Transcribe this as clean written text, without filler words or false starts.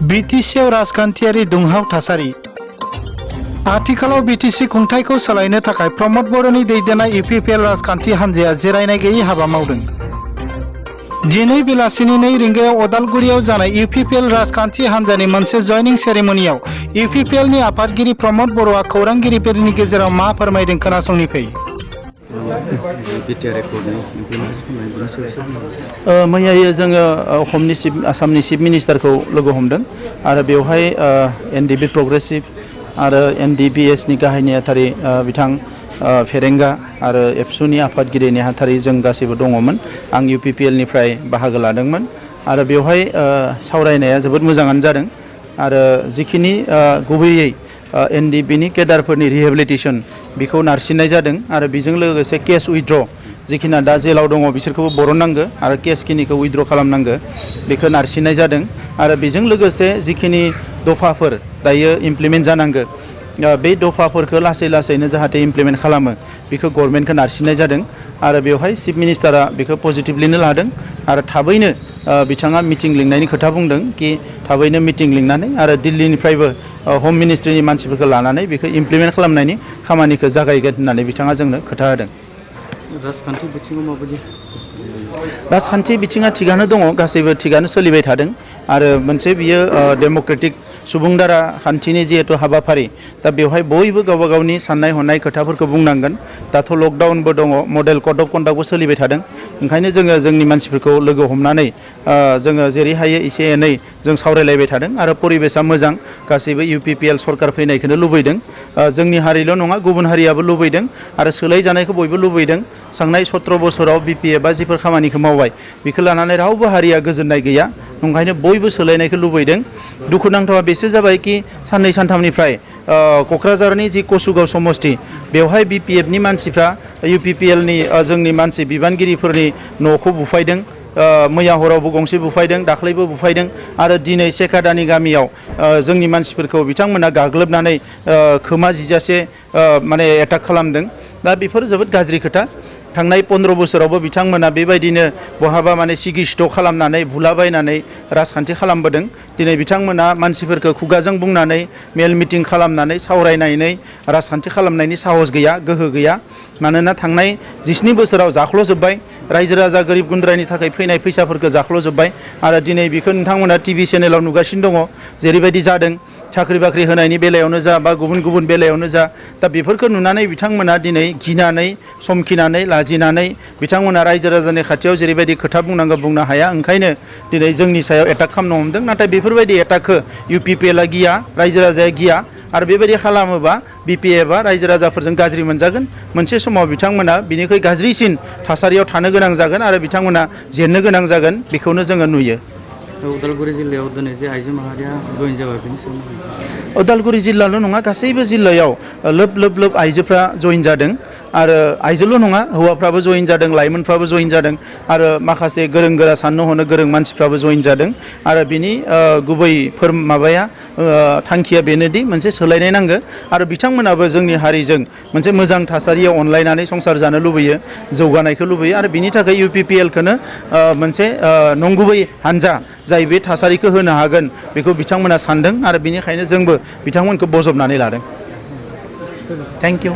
बीटीसीआव राजखान्थियारि दुंहाव थासारि। आथिखालाव बीटीसी खुंथायखौ सोलायनो थाखाय प्रमद बर'नि दैदेननाय इउपिपिएल राजखान्थि हान्जाया जिरायनाय गैयै हाबा मावदों। दिनै बेलासिनि 2 रिंगायाव अदालगुरियाव जानाय इउपिपिएल राजखान्थि हान्जानि मोनसे जयनिं सेरेमनियाव इउपिपिएलनि आफादगिरि प्रमद बर'आ खौरांगिरिफोरनि गेजेराव मा फोरमायदों खोनासंनि फै। मैयायो जोङो आसामनि चिफ मिनिस्टारखौ लोगो हमदों आरो बेवहाय एनडिपि प्रग्रेसिभ आरो एनडिपिएसनि गाहाय नेहाथारि बिथां फेरेंगा आरो एबसुनि आफादगिरि नेहाथारि जों गासैबो दङमोन। आं इउपिपिएलनिफ्राय बाहागो लादोंमोन आरो बेवहाय सावरायनाया जोबोद मोजाङानो जादों आरो जिखिनि गुबैयै एनडिपिनि केडारफोरनि रिहेबिलिटेसन बेखौ नारसिननाय जादों आरो बेजों लोगोसे केस उइथड्र जिखिना दा जेलाव दङ बिसोरखौबो बरननांगो आरो केसखिनिखौ उइथड्र खालामनांगो बेखौ नारसिननाय जादों आरो बेजों लोगोसे जिखिनि दफाफोर दायो इमप्लिमेन्ट जानांगो बे दफाफोरखौ लासै लासैनो जाहाथे इमप्लिमेन्ट खालामो बेखौ गभर्नमेन्टखौ नारसिननाय जादों आरो बेवहाय चिफ मिनिस्टारा बेखौ पजिटिभलिनो लादों आरो थाबैनो बिथाङा मिटिं लिंनायनि खोथा बुंदों कि थाबैनो मिटिं लिंनानै आरो दिल्लीनिफ्रायबो हम मिनिस्ट्रिनि मानसिफोरखौ लानानै बेखौ इमप्लिमेन्ट खालामनायनि खामानिखौ जागायगोन होननानै बिथाङा जोंनो खोथा होदों। राजखान्थि बिथिङाव माबायदि? राजखान्थि बिथिङा थिगानो दङ, गासैबो थिगानो सोलिबाय थादों आरो मोनसे बियो डेम'क्रेटिक सुबुं दारा खान्थिनि जिहेतु हाबाफारि दा बेवहाय बयबो गावबा गावनि साननाय हनाय खोथाफोरखौ बुंनांगोन। दाथ' लकडाउनबो दङ, मडेल कड अफ कन्डाक्टबो सोलिबाय थादों, ओंखायनो जोङो जोंनि मानसिफोरखौ लोगो हमनानै जोङो जेरै हायो एसे एनै जों सावरायलायबाय थादों आरो परिबेसा मोजां, गासैबो इउपिपिएल सरकार फैनायखौनो लुबैदों। जोंनि हारिल' नङा गुबुन हारियाबो लुबैदों आरो सोलायजानायखौ बयबो लुबैदों। थांनाय 17 बोसोराव बिपिएफआ जिफोर खामानिखौ मावबाय बेखौ लानानै रावबो हारिया गोजोननाय गैया, ओंखायनो बयबो सोलायनायखौ लुबैदों। दुखुनांथावा बेसो जाबाय कि साननै सानथामनिफ्राय क'क्राझारनि जि कसुगाव समस्ति बेवहाय बिपिएफनि मानसिफ्रा इउपिपिएलनि जोंनि मानसि बिबानगिरिफोरनि न'खौ बुफायदों। मैया हरावबो गंसे बुफायदों, दाख्लैबो बुफायदों आरो दिनै सेकादानि गामियाव जोंनि मानसिफोरखौ बिथांमोना गाग्लोबनानै खोमा जिजासे माने एटाक खालामदों। दा बेफोर जोबोद गाज्रि खोथा। थांनाय 15 बोसोरावबो बिथांमोना बेबायदिनो बहाबा माने सिगिस्ट' खालामनानै बुलाबायनानै राजखान्थि खालामबोदों। दिनै बिथांमोना मानसिफोरखौ खुगाजों बुंनानै मेल मिटिं खालामनानै सावरायनानै राजखान्थि खालामनायनि साहस गैया, गोहो गैया। मानोना थांनाय 19 बोसोराव जाख्ल'जोब्बाय, रायजो राजा गोरिब गुन्द्रानि थाखाय फैनाय फैसाफोरखौ जाख्ल'जोब्बाय आरो दिनै बेखौ नोंथांमोना टिभि चेनेलाव नुगासिनो दङ जेरैबायदि जादों साख्रि बाख्रि होनायनि बेलायावनो जा बा गुबुन गुबुन बेलायावनो जा। दा बेफोरखौ नुनानै बिथांमोना दिनै गिनानै समखिनानै लाजिनानै बिथांमोना रायजो राजानि खाथियाव जेरैबायदि खोथा बुंनांगौ बुंनो हाया, ओंखायनो दिनै जोंनि सायाव एटाक खालामनो हमदों। नाथाय बेफोरबायदि एटाकखौ इउपिपिएलआ गिया, रायजो राजाया गिया आरो बेबायदि खालामोबा बिपिएफआ रायजो राजाफोरजों गाज्रि मोनजागोन। मोनसे समाव बिथांमोना बिनिख्रुइ गाज्रिसिन थासारियाव थानो गोनां जागोन आरो बिथांमोना जेननो गोनां जागोन, बेखौनो जोङो नुयो। उदालगुरि जिल्लायाव दिनै जे आइजो माहारिया जयेन जाबाय बेनि सोमोन्दै? उदालगुरि जिल्लाल' नङा, गासैबो जिल्लायाव लोब लोब लोब आइजोफ्रा जयेन जादों आरो आइजोल' नङा हौवाफ्राबो जयेन जादों, लाइमोनफ्राबो जयेन जादों आरो माखासे गोरों गोरा साननो हनो गोरों मानसिफ्राबो जयेन जादों आरो बिनि गुबै थांखिया बेनोदि मोनसे सोलायनाय नांगौ आरो बिथांमोनाबो जोंनि हारिजों मोनसे मोजां थासारियाव अनलायनानै संसार जानो लुबैयो, जौगानायखौ लुबैयो आरो बिनि थाखाय इउपिपिएलखौनो मोनसे नंगुबै हान्जा जाय बे थासारिखौ होनो हागोन बेखौ बिथांमोना सानदों आरो बिनिखायनो जोंबो बिथांमोनखौ बजबनानै लादों। Thank you.